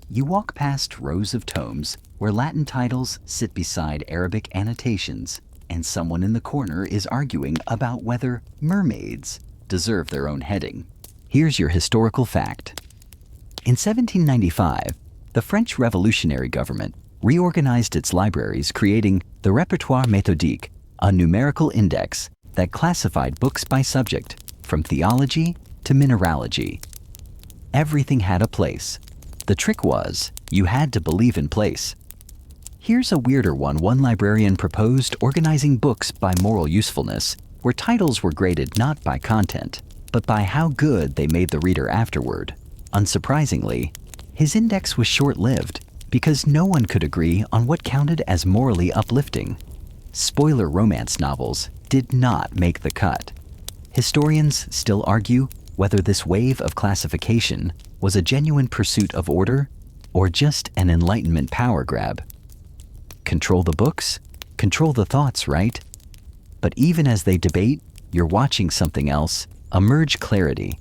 You walk past rows of tomes where Latin titles sit beside Arabic annotations, and someone in the corner is arguing about whether mermaids deserve their own heading. Here's your historical fact. In 1795, the French revolutionary government reorganized its libraries, creating the Répertoire méthodique, a numerical index that classified books by subject, from theology to mineralogy. Everything had a place. The trick was, you had to believe in place. Here's a weirder one. One librarian proposed organizing books by moral usefulness, where titles were graded not by content, but by how good they made the reader afterward. Unsurprisingly, his index was short-lived because no one could agree on what counted as morally uplifting. Spoiler romance novels did not make the cut. Historians still argue whether this wave of classification was a genuine pursuit of order or just an Enlightenment power grab. Control the books, control the thoughts, right? But even as they debate, you're watching something else emerge: clarity.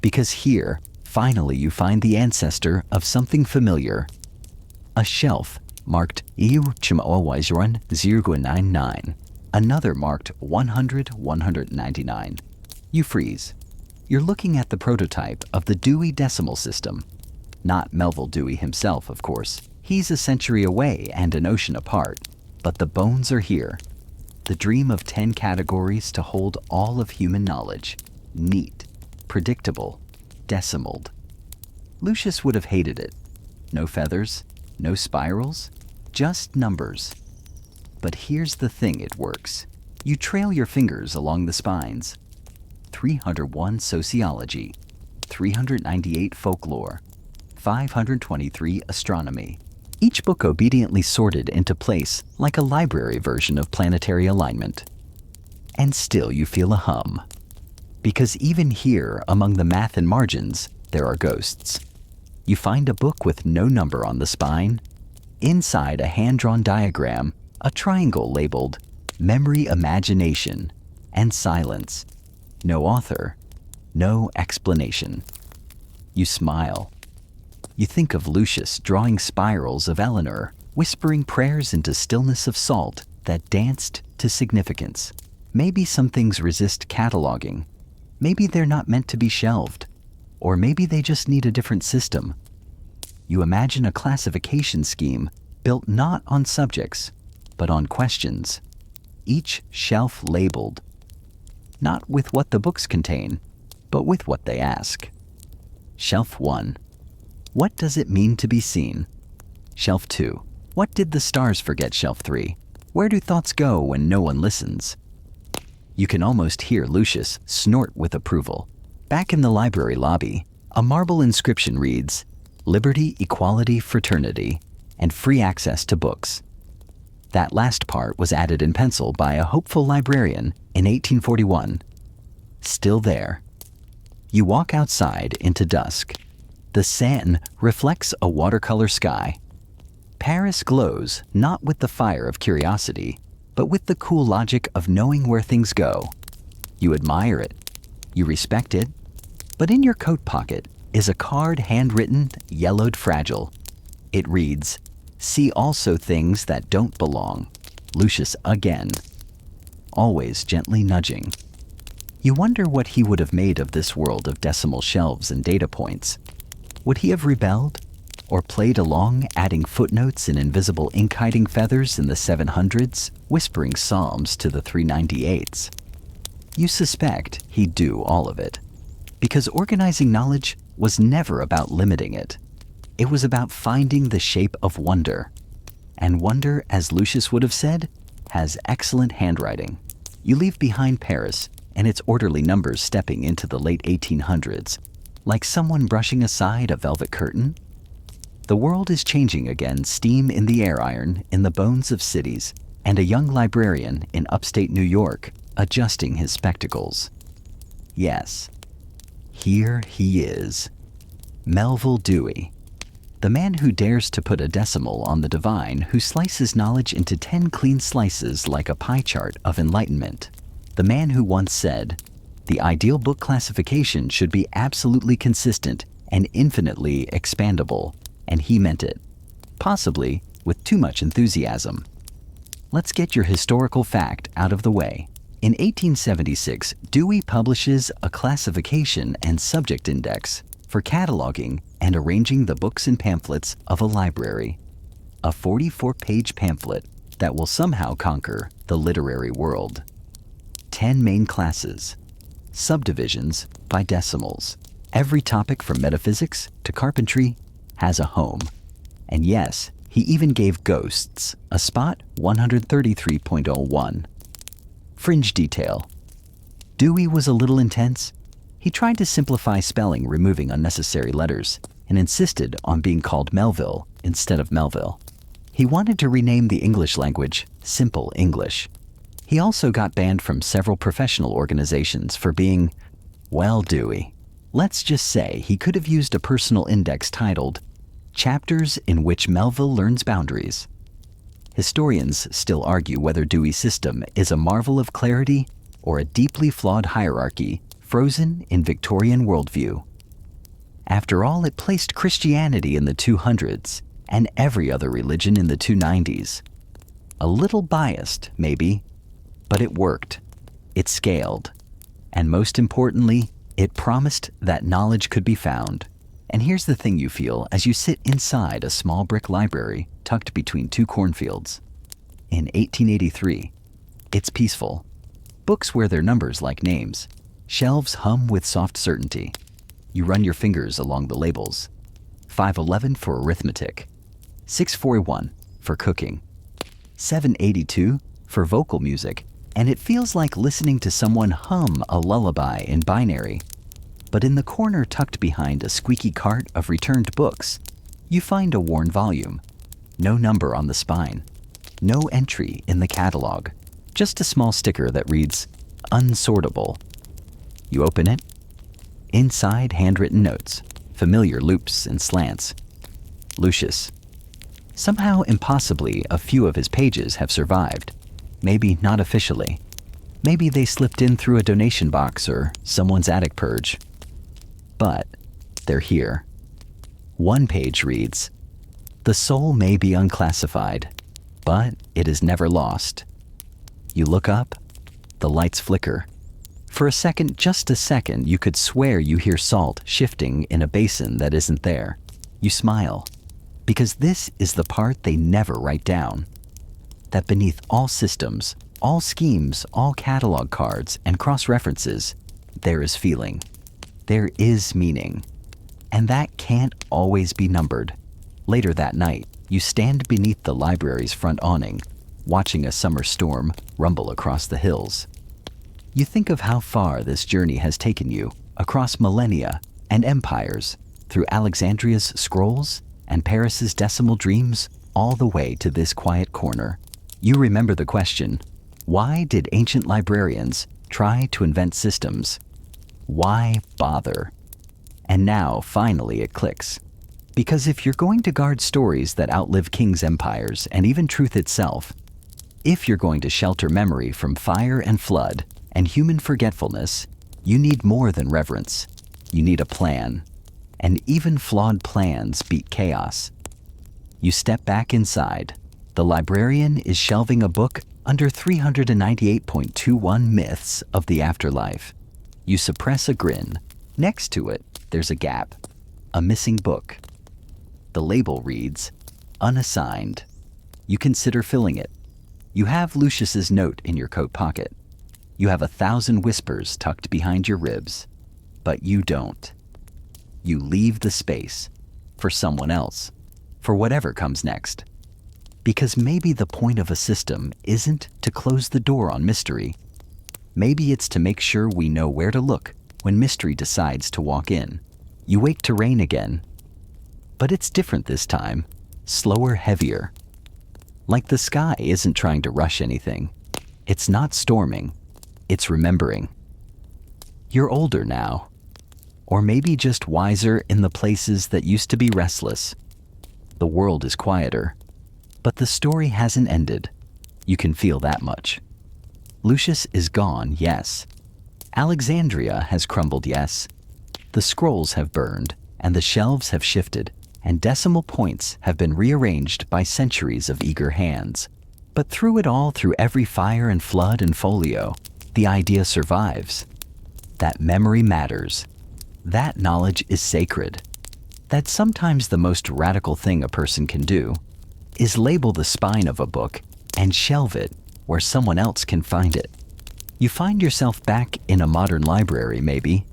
Because here, finally you find the ancestor of something familiar. A shelf marked EU-099, another marked 100-199. You freeze. You're looking at the prototype of the Dewey Decimal System. Not Melville Dewey himself, of course. He's a century away and an ocean apart. But the bones are here. The dream of 10 categories to hold all of human knowledge. Neat, predictable, decimaled. Lucius would have hated it. No feathers, no spirals, just numbers. But here's the thing: it works. You trail your fingers along the spines. 301 sociology, 398 folklore, 523 astronomy. Each book obediently sorted into place like a library version of planetary alignment. And still you feel a hum. Because even here, among the math and margins, there are ghosts. You find a book with no number on the spine. Inside a hand-drawn diagram, a triangle labeled Memory, Imagination, and Silence. No author, no explanation. You smile. You think of Lucius drawing spirals of Eleanor, whispering prayers into stillness of salt that danced to significance. Maybe some things resist cataloging. Maybe they're not meant to be shelved. Or maybe they just need a different system. You imagine a classification scheme built not on subjects, but on questions. Each shelf labeled, not with what the books contain, but with what they ask. Shelf 1. What does it mean to be seen? Shelf 2. What did the stars forget? Shelf 3. Where do thoughts go when no one listens? You can almost hear Lucius snort with approval. Back in the library lobby, a marble inscription reads, Liberty, Equality, Fraternity, and free access to books. That last part was added in pencil by a hopeful librarian in 1841. Still there. You walk outside into dusk. The Seine reflects a watercolor sky. Paris glows not with the fire of curiosity, but with the cool logic of knowing where things go. You admire it. You respect it. But in your coat pocket is a card, handwritten, yellowed, fragile. It reads, See also things that don't belong. Lucius again. Always gently nudging. You wonder what he would have made of this world of decimal shelves and data points. Would he have rebelled? Or played along, adding footnotes and invisible ink-hiding feathers in the 700s, whispering psalms to the 398s? You suspect he'd do all of it. Because organizing knowledge was never about limiting it. It was about finding the shape of wonder. And wonder, as Lucius would have said, has excellent handwriting. You leave behind Paris and its orderly numbers stepping into the late 1800s, like someone brushing aside a velvet curtain. The world is changing again, steam in the air iron in the bones of cities, and a young librarian in upstate New York adjusting his spectacles. Yes, here he is, Melville Dewey, the man who dares to put a decimal on the divine, who slices knowledge into 10 clean slices like a pie chart of enlightenment. The man who once said, "The ideal book classification should be absolutely consistent and infinitely expandable," and he meant it, possibly with too much enthusiasm. Let's get your historical fact out of the way. In 1876, Dewey publishes a classification and subject index for cataloging and arranging the books and pamphlets of a library. A 44-page pamphlet that will somehow conquer the literary world. 10 main classes, subdivisions by decimals. Every topic from metaphysics to carpentry has a home. And yes, he even gave ghosts a spot 133.01. Fringe detail. Dewey was a little intense. He tried to simplify spelling, removing unnecessary letters, and insisted on being called Melville instead of Melville. He wanted to rename the English language Simple English. He also got banned from several professional organizations for being, well, Dewey. Let's just say he could have used a personal index titled Chapters in Which Melville Learns Boundaries. Historians still argue whether Dewey's system is a marvel of clarity or a deeply flawed hierarchy frozen in Victorian worldview. After all, it placed Christianity in the 200s and every other religion in the 290s. A little biased, maybe, but it worked. It scaled. And most importantly, it promised that knowledge could be found. And here's the thing you feel as you sit inside a small brick library tucked between two cornfields. In 1883, it's peaceful. Books wear their numbers like names. Shelves hum with soft certainty. You run your fingers along the labels. 511 for arithmetic. 641 for cooking. 782 for vocal music. And it feels like listening to someone hum a lullaby in binary. But in the corner tucked behind a squeaky cart of returned books, you find a worn volume. No number on the spine. No entry in the catalog. Just a small sticker that reads, "Unsortable." You open it. Inside, handwritten notes. Familiar loops and slants. Lucius. Somehow, impossibly, a few of his pages have survived. Maybe not officially. Maybe they slipped in through a donation box or someone's attic purge. But they're here. One page reads, "The soul may be unclassified, but it is never lost." You look up, the lights flicker. For a second, just a second, you could swear you hear salt shifting in a basin that isn't there. You smile, because this is the part they never write down. That beneath all systems, all schemes, all catalog cards and cross-references, there is feeling. There is meaning. And that can't always be numbered. Later that night, you stand beneath the library's front awning, watching a summer storm rumble across the hills. You think of how far this journey has taken you, across millennia and empires, through Alexandria's scrolls and Paris's decimal dreams, all the way to this quiet corner. You remember the question, why did ancient librarians try to invent systems? Why bother? And now, finally, it clicks. Because if you're going to guard stories that outlive kings' empires and even truth itself, if you're going to shelter memory from fire and flood and human forgetfulness, you need more than reverence. You need a plan. And even flawed plans beat chaos. You step back inside. The librarian is shelving a book under 398.21 myths of the afterlife. You suppress a grin. Next to it, there's a gap, a missing book. The label reads, "Unassigned." You consider filling it. You have Lucius's note in your coat pocket. You have 1,000 whispers tucked behind your ribs. But you don't. You leave the space for someone else, for whatever comes next. Because maybe the point of a system isn't to close the door on mystery. Maybe it's to make sure we know where to look when mystery decides to walk in. You wake to rain again. But it's different this time. Slower, heavier. Like the sky isn't trying to rush anything. It's not storming. It's remembering. You're older now. Or maybe just wiser in the places that used to be restless. The world is quieter. But the story hasn't ended. You can feel that much. Lucius is gone, yes. Alexandria has crumbled, yes. The scrolls have burned, and the shelves have shifted, and decimal points have been rearranged by centuries of eager hands. But through it all, through every fire and flood and folio, the idea survives. That memory matters. That knowledge is sacred. That sometimes the most radical thing a person can do is label the spine of a book and shelve it where someone else can find it. You find yourself back in a modern library, maybe.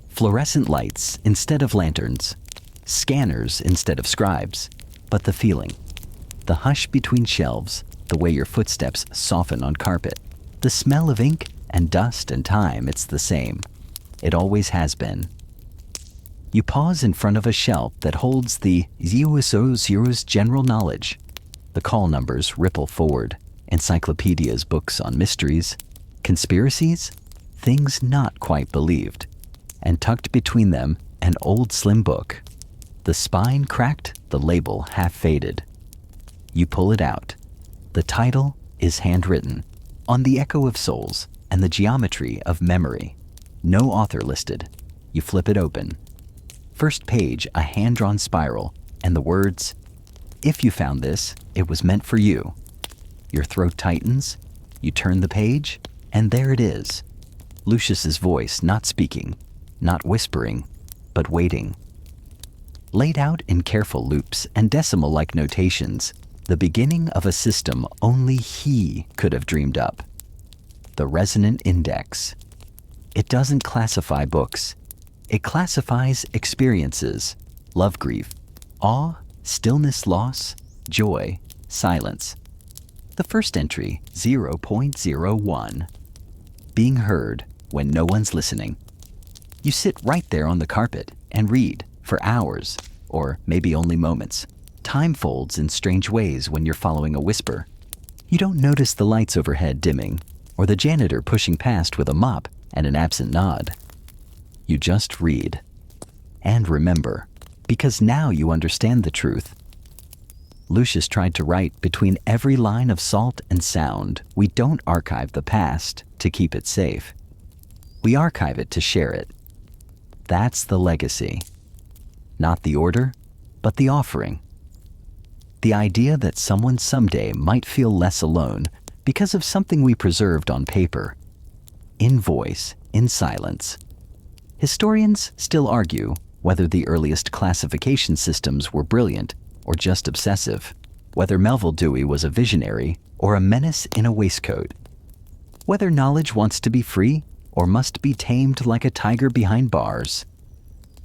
Fluorescent lights instead of lanterns, scanners instead of scribes, but the feeling, the hush between shelves, the way your footsteps soften on carpet, the smell of ink and dust and time, it's the same. It always has been. You pause in front of a shelf that holds the zeros general knowledge. The call numbers ripple forward, encyclopedias, books on mysteries, conspiracies, things not quite believed, and tucked between them, an old slim book. The spine cracked, the label half faded. You pull it out. The title is handwritten, on the echo of souls and the geometry of memory. No author listed. You flip it open. First page, a hand-drawn spiral, and the words, "If you found this, it was meant for you." Your throat tightens, you turn the page, and there it is. Lucius's voice, not speaking, not whispering, but waiting. Laid out in careful loops and decimal-like notations, the beginning of a system only he could have dreamed up. The resonant index. It doesn't classify books. It classifies experiences, love, grief, awe, stillness, loss, joy, silence. The first entry, 0.01. Being heard when no one's listening. You sit right there on the carpet and read for hours, or maybe only moments. Time folds in strange ways when you're following a whisper. You don't notice the lights overhead dimming, or the janitor pushing past with a mop and an absent nod. You just read. And remember, because now you understand the truth. Lucius tried to write between every line of salt and sound. We don't archive the past to keep it safe. We archive it to share it. That's the legacy. Not the order, but the offering. The idea that someone someday might feel less alone because of something we preserved on paper, in voice, in silence. Historians still argue whether the earliest classification systems were brilliant or just obsessive, whether Melville Dewey was a visionary or a menace in a waistcoat, whether knowledge wants to be free or must be tamed like a tiger behind bars.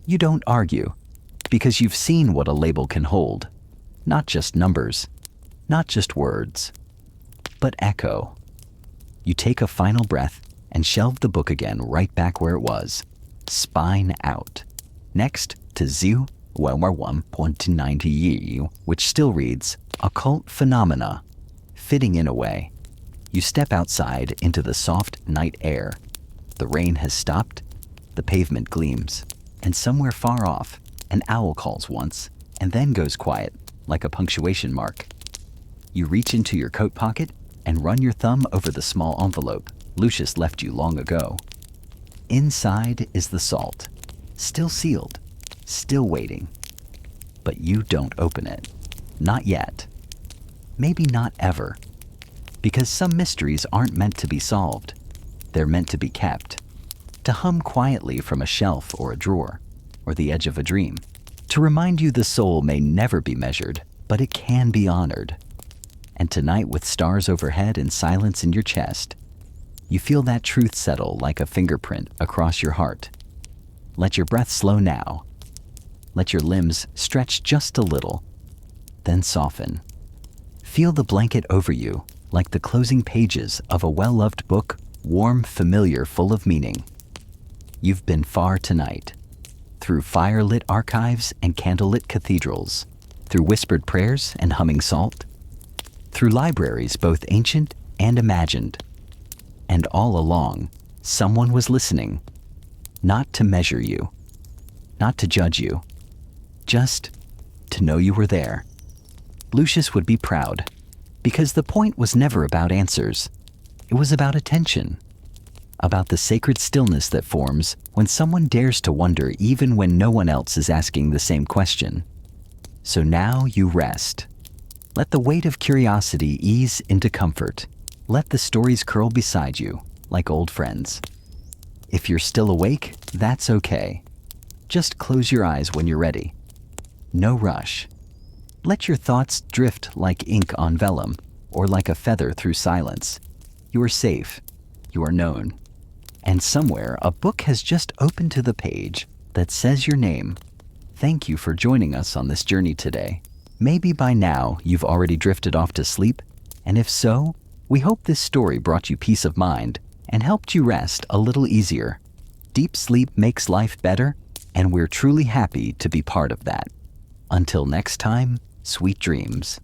You don't argue, because you've seen what a label can hold. Not just numbers, not just words, but echo. You take a final breath and shelve the book again right back where it was, spine out. Next to Zu 1.90, which still reads, Occult Phenomena, fitting in a way. You step outside into the soft night air. The rain has stopped, the pavement gleams, and somewhere far off, an owl calls once, and then goes quiet, like a punctuation mark. You reach into your coat pocket and run your thumb over the small envelope Lucius left you long ago. Inside is the salt, still sealed, still waiting. But you don't open it. Not yet. Maybe not ever. Because some mysteries aren't meant to be solved. They're meant to be kept. To hum quietly from a shelf or a drawer, or the edge of a dream. To remind you the soul may never be measured, but it can be honored. And tonight, with stars overhead and silence in your chest, you feel that truth settle like a fingerprint across your heart. Let your breath slow now. Let your limbs stretch just a little, then soften. Feel the blanket over you like the closing pages of a well-loved book, warm, familiar, full of meaning. You've been far tonight, through fire-lit archives and candlelit cathedrals, through whispered prayers and humming salt, through libraries both ancient and imagined. And all along, someone was listening, not to measure you, not to judge you, just to know you were there. Lucius would be proud, because the point was never about answers. It was about attention, about the sacred stillness that forms when someone dares to wonder even when no one else is asking the same question. So now you rest. Let the weight of curiosity ease into comfort. Let the stories curl beside you, like old friends. If you're still awake, that's okay. Just close your eyes when you're ready. No rush. Let your thoughts drift like ink on vellum, or like a feather through silence. You are safe. You are known. And somewhere, a book has just opened to the page that says your name. Thank you for joining us on this journey today. Maybe by now you've already drifted off to sleep, and if so, we hope this story brought you peace of mind and helped you rest a little easier. Deep sleep makes life better, and we're truly happy to be part of that. Until next time, sweet dreams.